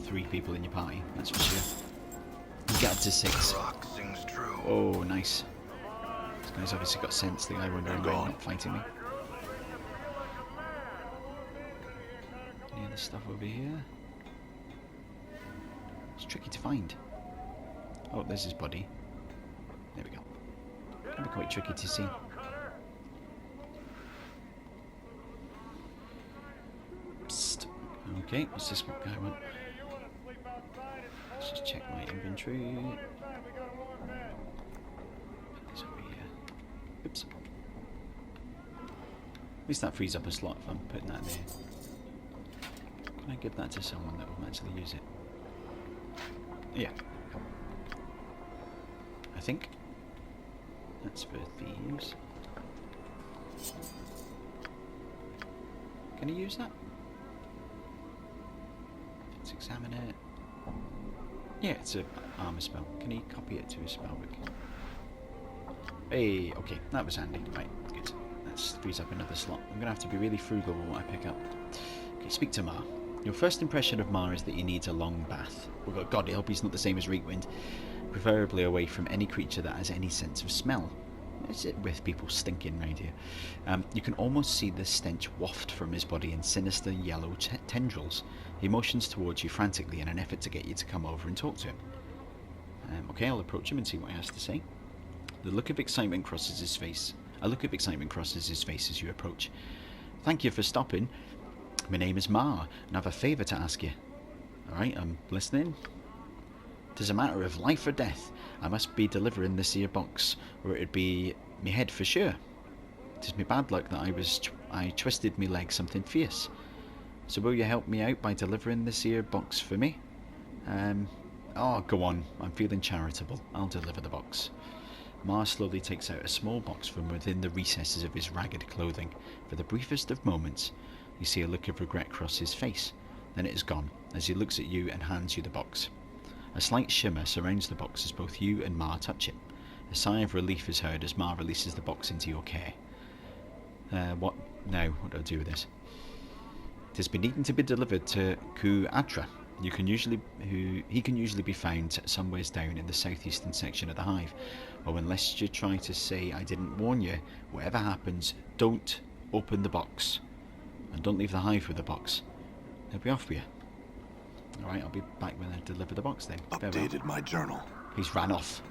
3 people in your party, that's for sure. You get up to 6. Oh, nice. This guy's obviously got sense. The guy wondering why he's not fighting me. Any other stuff over here? It's tricky to find. Oh, there's his body. There we go. Can be quite tricky to see. Psst. Okay, what's this guy want? Let's just check my inventory. It's over here. Oops. At least that frees up a slot if I'm putting that there. Can I give that to someone that will actually use it? Yeah. I think. That's for thieves. Can I use that? Let's examine it. Yeah, it's an armor spell. Can he copy it to his spellbook? Hey, okay, that was handy. Right, good. That frees up another slot. I'm going to have to be really frugal with what I pick up. Okay, speak to Mar. Your first impression of Mar is that he needs a long bath. Oh God, I hope he's not the same as Reekwind. Preferably away from any creature that has any sense of smell. Is it with people stinking round here? You can almost see the stench waft from his body in sinister yellow tendrils. He motions towards you frantically in an effort to get you to come over and talk to him. Okay, I'll approach him and see what he has to say. The look of excitement crosses his face. A look of excitement crosses his face as you approach. Thank you for stopping. My name is Mar, and I have a favour to ask you. Alright, I'm listening. 'Tis a matter of life or death. I must be delivering this here box, or it'd be me head for sure. 'Tis me bad luck that I twisted me leg something fierce. So will you help me out by delivering this here box for me? Oh, go on. I'm feeling charitable. I'll deliver the box. Mar slowly takes out a small box from within the recesses of his ragged clothing. For the briefest of moments, you see a look of regret cross his face. Then it is gone, as he looks at you and hands you the box. A slight shimmer surrounds the box as both you and Mar touch it. A sigh of relief is heard as Mar releases the box into your care. What now? What do I do with this? It has been needing to be delivered to Ku Atra. He can usually be found somewhere down in the southeastern section of the Hive. Oh, unless you try to say I didn't warn you, whatever happens, don't open the box. And don't leave the Hive with the box. They'll be off with you. Alright, I'll be back when I deliver the box then. Updated my journal. He's ran off.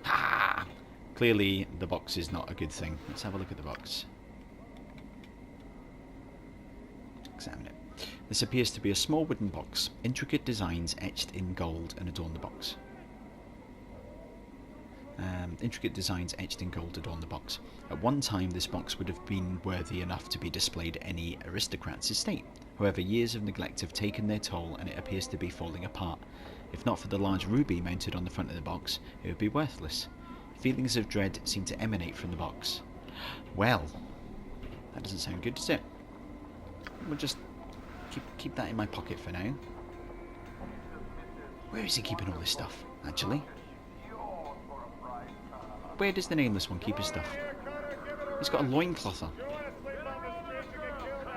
Ha! Clearly, the box is not a good thing. Let's have a look at the box. Examine it. This appears to be a small wooden box. Intricate designs etched in gold and adorn the box. Intricate designs etched in gold adorn the box. At one time, this box would have been worthy enough to be displayed at any aristocrat's estate. However, years of neglect have taken their toll and it appears to be falling apart. If not for the large ruby mounted on the front of the box, it would be worthless. Feelings of dread seem to emanate from the box. Well, that doesn't sound good, does it? We'll just keep that in my pocket for now. Where is he keeping all this stuff, actually? Where does the nameless one keep his stuff? He's got a loincloth on.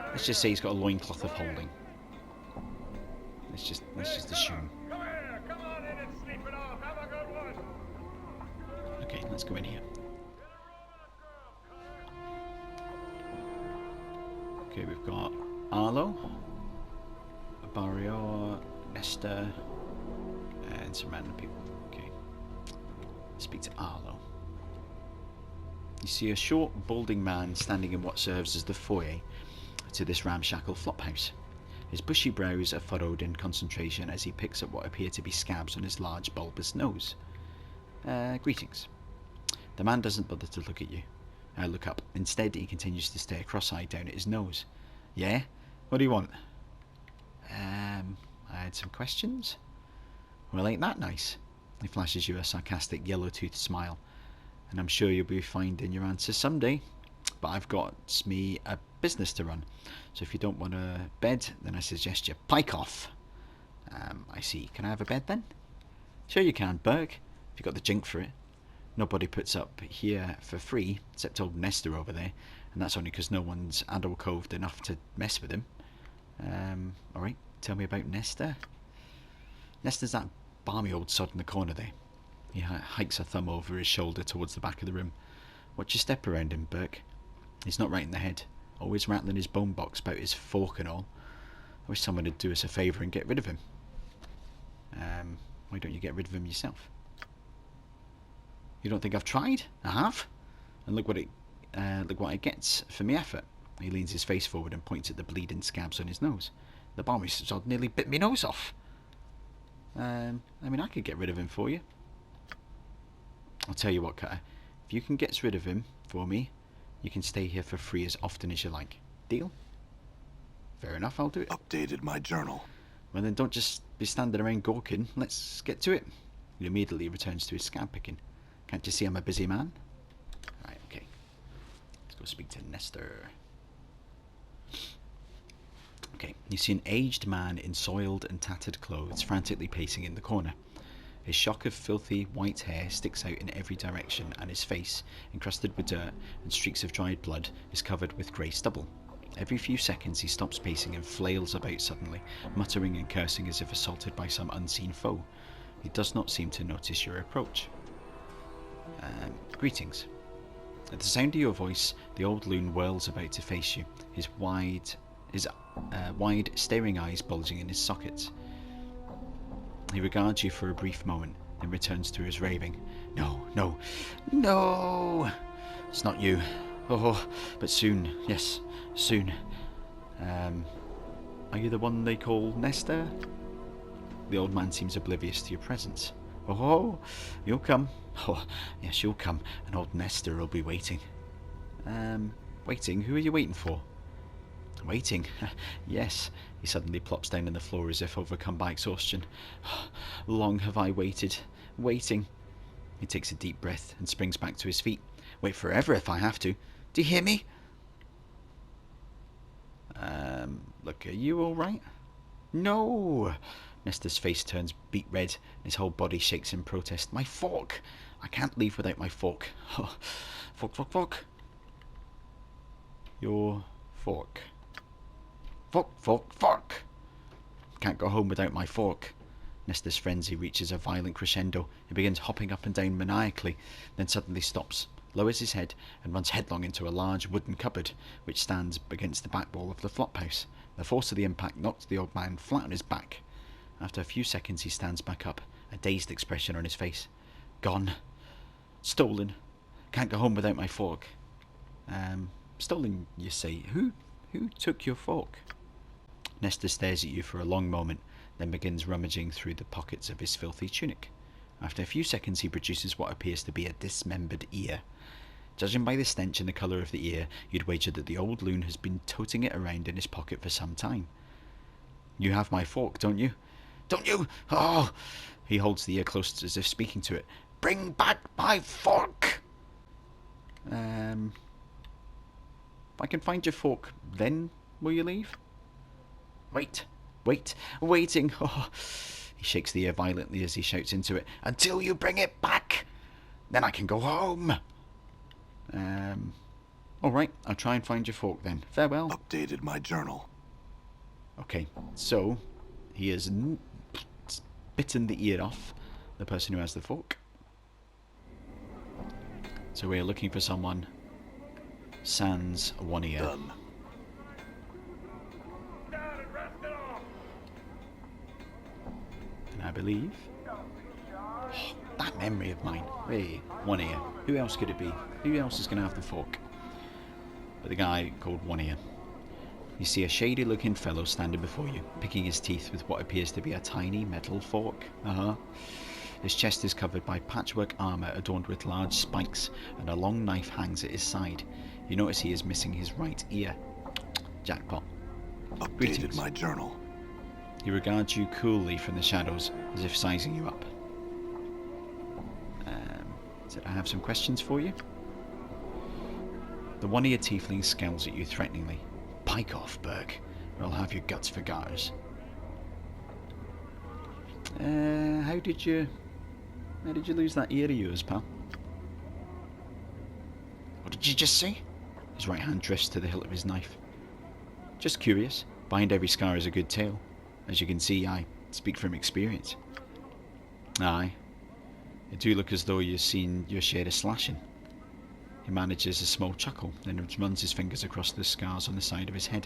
Let's just say he's got a loincloth of holding. Let's just assume. Okay, let's go in here. Okay, we've got Arlo, Barrio, Esther, and some random people. Okay. Speak to Arlo. You see a short, balding man standing in what serves as the foyer to this ramshackle flophouse. His bushy brows are furrowed in concentration as he picks up what appear to be scabs on his large, bulbous nose. Greetings. The man doesn't bother to look at you. Look up. Instead, he continues to stare cross-eyed down at his nose. Yeah? What do you want? I had some questions. Well, ain't that nice? He flashes you a sarcastic, yellow-toothed smile. And I'm sure you'll be finding your answers someday. But I've got me a business to run. So if you don't want a bed, then I suggest you pike off. I see. Can I have a bed then? Sure you can, Burke. If you've got the jink for it. Nobody puts up here for free, except old Nestor over there. And that's only because no one's adult-coved enough to mess with him. Alright, tell me about Nestor. Nestor's that balmy old sod in the corner there. He hikes a thumb over his shoulder towards the back of the room. Watch your step around him, Burke. He's not right in the head. Always rattling his bone box about his fork and all. I wish someone would do us a favour and get rid of him. Why don't you get rid of him yourself? You don't think I've tried? I have. And look what it gets for me effort. He leans his face forward and points at the bleeding scabs on his nose. The balmy sod nearly bit me nose off. I mean, I could get rid of him for you. I'll tell you what, Cutter. If you can get rid of him for me, you can stay here for free as often as you like. Deal? Fair enough, I'll do it. Updated my journal. Well then, don't just be standing around gawking. Let's get to it. He immediately returns to his scab picking. Can't you see I'm a busy man? Right, okay. Let's go speak to Nestor. Okay, you see an aged man in soiled and tattered clothes frantically pacing in the corner. His shock of filthy white hair sticks out in every direction, and his face, encrusted with dirt and streaks of dried blood, is covered with grey stubble. Every few seconds he stops pacing and flails about suddenly, muttering and cursing as if assaulted by some unseen foe. He does not seem to notice your approach. Greetings. At the sound of your voice, the old loon whirls about to face you, his wide, staring eyes bulging in his sockets. He regards you for a brief moment, then returns to his raving. No, no, no! It's not you. Oh, but soon, yes, soon. Are you the one they call Nestor? The old man seems oblivious to your presence. Oh, you'll come. Oh, yes, you'll come, and old Nestor will be waiting. Waiting? Who are you waiting for? Waiting? Yes. He suddenly plops down on the floor as if overcome by exhaustion. Long have I waited. Waiting. He takes a deep breath and springs back to his feet. Wait forever if I have to. Do you hear me? Look, are you alright? No! Nestor's face turns beet red and his whole body shakes in protest. My fork! I can't leave without my fork. Oh, fork, fork, fork. Your fork. Fork, fork, fork! Can't go home without my fork. Nestor's frenzy reaches a violent crescendo. He begins hopping up and down maniacally, then suddenly stops, lowers his head, and runs headlong into a large wooden cupboard, which stands against the back wall of the flophouse. The force of the impact knocks the old man flat on his back. After a few seconds he stands back up, a dazed expression on his face. Gone. Stolen. Can't go home without my fork. Stolen, you say? Who took your fork? Nestor stares at you for a long moment, then begins rummaging through the pockets of his filthy tunic. After a few seconds he produces what appears to be a dismembered ear. Judging by the stench and the colour of the ear, you'd wager that the old loon has been toting it around in his pocket for some time. You have my fork, don't you? Don't you? Oh! He holds the ear close as if speaking to it. Bring back my fork! If I can find your fork, then will you leave? Waiting. Oh. He shakes the ear violently as he shouts into it. Until you bring it back! Then I can go home! Alright, I'll try and find your fork then. Farewell. Updated my journal. Okay, so he has bitten the ear off the person who has the fork. So we're looking for someone sans one ear. Done. And I believe... Oh, that memory of mine. Hey, one ear. Who else could it be? Who else is going to have the fork? But the guy called One Ear. You see a shady looking fellow standing before you, picking his teeth with what appears to be a tiny metal fork. His chest is covered by patchwork armour adorned with large spikes, and a long knife hangs at his side. You notice he is missing his right ear. Jackpot. Updated Greetings. my journal. He regards you coolly from the shadows, as if sizing you up. I have some questions for you. The one-eared tiefling scowls at you threateningly. Pike off, Burke, or I'll have your guts for garters. How did you lose that ear of yours, pal? What did you just say? His right hand drifts to the hilt of his knife. Just curious. Behind every scar is a good tale. As you can see, I speak from experience. Aye. It do look as though you've seen your share of slashing. He manages a small chuckle, then runs his fingers across the scars on the side of his head.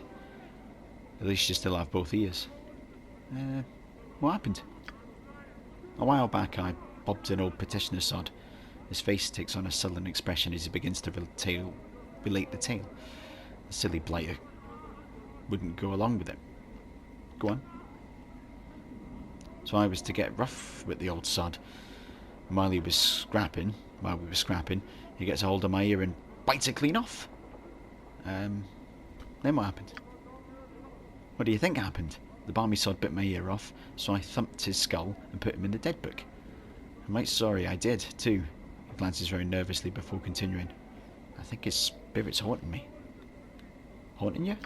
At least you still have both ears. What happened? A while back I bobbed an old petitioner sod. His face takes on a sullen expression as he begins to relate the tale. The silly blighter wouldn't go along with it. Go on. So I was to get rough with the old sod. And while we were scrapping, he gets a hold of my ear and bites it clean off. Then what happened? What do you think happened? The balmy sod bit my ear off, so I thumped his skull and put him in the dead book. I'm right sorry I did, too. He glances very nervously before continuing. I think his spirit's haunting me. Haunting you?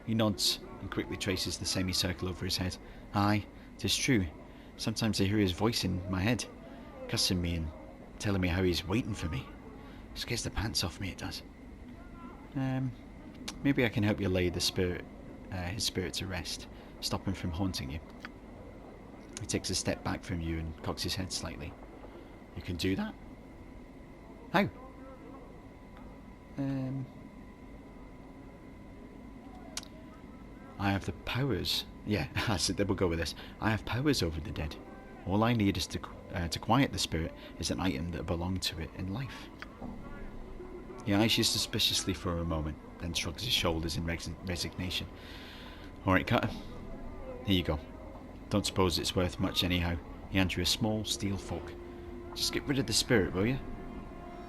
He nods and quickly traces the semicircle over his head. Aye, 'tis true. Sometimes I hear his voice in my head, cussing me and telling me how he's waiting for me. It scares the pants off me, it does. Maybe I can help you lay his spirit to rest, stop him from haunting you. He takes a step back from you and cocks his head slightly. You can do that? How? I have the powers. Yeah, we'll go with this. I have powers over the dead. All I need is to quiet the spirit is an item that belonged to it in life. He eyes you suspiciously for a moment, then shrugs his shoulders in resignation. Alright, Cutter. Here you go. Don't suppose it's worth much anyhow. He hands you a small steel fork. Just get rid of the spirit, will you?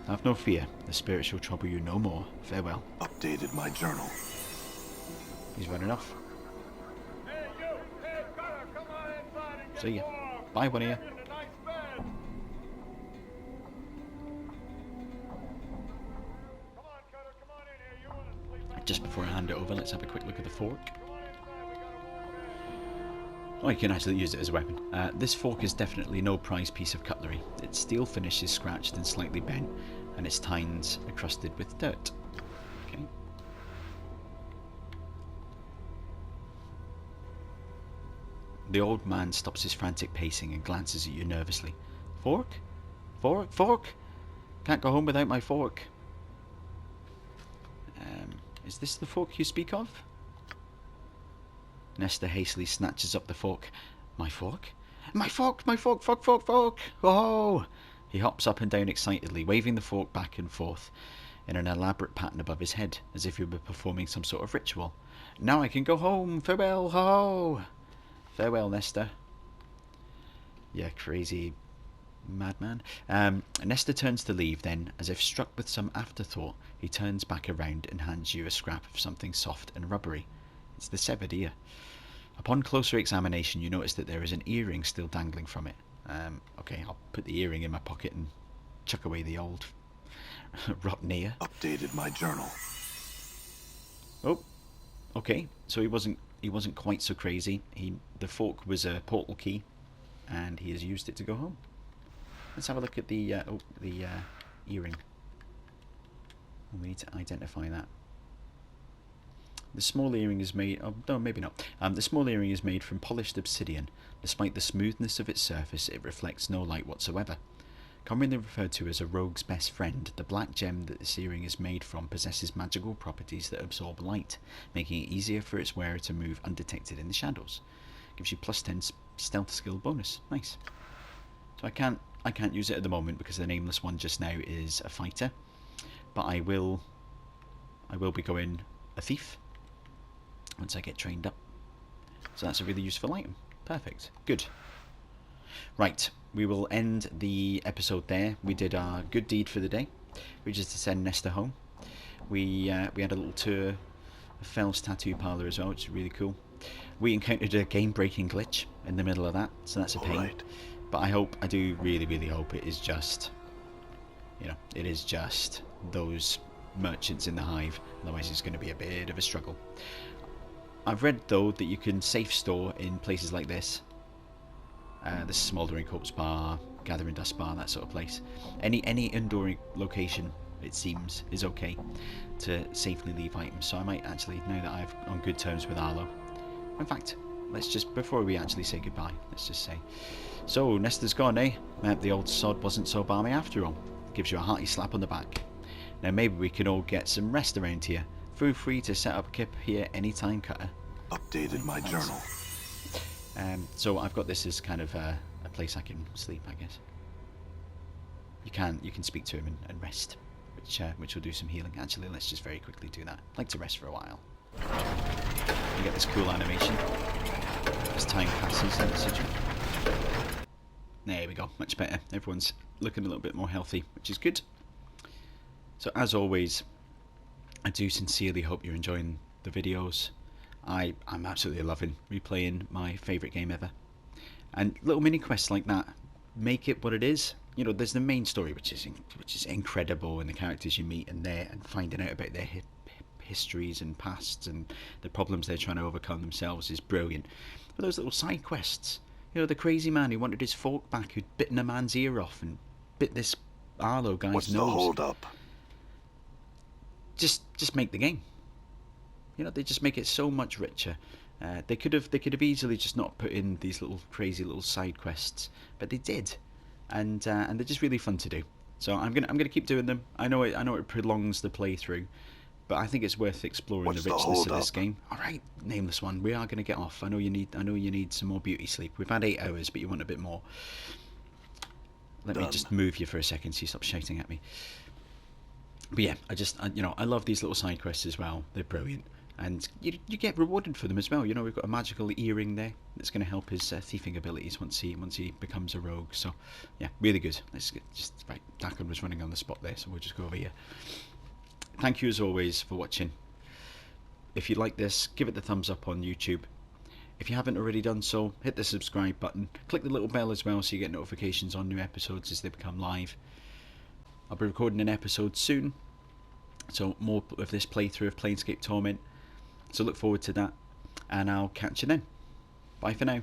Have no fear. The spirit shall trouble you no more. Farewell. Updated my journal. He's running off. Hey, you! Hey, Cutter, come on inside and get See ya. warm. Bye, One Ear. In a nice bed. Come on, Cutter, come on in here. You want to sleep out? Just before I hand it over, let's have a quick look at the fork. Come on inside, we got a warm bed. Oh, you can actually use it as a weapon. This fork is definitely no prized piece of cutlery. Its steel finish is scratched and slightly bent, and its tines are crusted with dirt. Okay. The old man stops his frantic pacing and glances at you nervously. Fork? Fork? Fork? Can't go home without my fork. Is this the fork you speak of? Nesta hastily snatches up the fork. My fork? My fork! My fork! Fork! Fork! Fork! Oh! He hops up and down excitedly, waving the fork back and forth in an elaborate pattern above his head, as if he were performing some sort of ritual. Now I can go home! Farewell! Ho! Farewell, Nesta. Yeah, crazy madman. Nesta turns to leave, then, as if struck with some afterthought, he turns back around and hands you a scrap of something soft and rubbery. It's the severed ear. Upon closer examination, you notice that there is an earring still dangling from it. Okay, I'll put the earring in my pocket and chuck away the old rotten ear. Updated my journal. Oh, okay. So he wasn't quite so crazy. The fork was a portal key, and he has used it to go home. Let's have a look at the earring. We need to identify that. The small earring is made... Oh, no, maybe not. The small earring is made from polished obsidian. Despite the smoothness of its surface, it reflects no light whatsoever. Commonly referred to as a rogue's best friend, the black gem that this earring is made from possesses magical properties that absorb light, making it easier for its wearer to move undetected in the shadows. Gives you +10 stealth skill bonus. Nice. So I can't use it at the moment because the nameless one just now is a fighter, but I will be going a thief once I get trained up. So that's a really useful item. Perfect. Good. Right, we will end the episode there. We did our good deed for the day, which is to send Nesta home. We had a little tour of Fell's tattoo parlour as well, which is really cool. We encountered a game-breaking glitch in the middle of that, so that's a pain. Right. But I do really hope it is just, it is just those merchants in the Hive. Otherwise it's going to be a bit of a struggle. I've read, though, that you can safe store in places like this. The Smouldering Corpse Bar, Gathering Dust Bar, that sort of place. Any indoor location, it seems, is okay to safely leave items. So I might actually, now that I'm on good terms with Arlo. In fact, let's just, before we actually say goodbye, let's just say, so Nesta's gone, eh? The old sod wasn't so balmy after all. Gives you a hearty slap on the back. Now maybe we can all get some rest around here. Feel free to set up camp here anytime, Cutter. Updated my journal. So I've got this as kind of a place I can sleep, I guess. You can speak to him and rest, which will do some healing. Actually, let's just very quickly do that. I'd like to rest for a while. You get this cool animation as time passes in the Sigil. There we go, much better. Everyone's looking a little bit more healthy, which is good. So as always, I do sincerely hope you're enjoying the videos. I'm absolutely loving replaying my favourite game ever. And little mini quests like that make it what it is. There's the main story, which is incredible, and the characters you meet and finding out about their histories and pasts and the problems they're trying to overcome themselves is brilliant. But those little side quests, the crazy man who wanted his fork back, who'd bitten a man's ear off and bit this Arlo guy's What's nose. the hold up? Just make the game. They just make it so much richer. They could have easily just not put in these little crazy little side quests, but they did, and they're just really fun to do. So I'm gonna keep doing them. I know it prolongs the playthrough, but I think it's worth exploring the richness of this game. All right, nameless one, we are gonna get off. I know you need some more beauty sleep. We've had 8 hours, but you want a bit more. Let me just move you for a second so you stop shouting at me. But yeah, I love these little side quests as well. They're brilliant, and you get rewarded for them as well. We've got a magical earring there that's going to help his thieving abilities once he becomes a rogue. So yeah, really good. Let's get right. Dakon was running on the spot there, so we'll just go over here. Thank you as always for watching. If you like this, give it the thumbs up on YouTube. If you haven't already done so, hit the subscribe button. Click the little bell as well so you get notifications on new episodes as they become live. I'll be recording an episode soon, so more of this playthrough of Planescape Torment. So look forward to that, and I'll catch you then. Bye for now.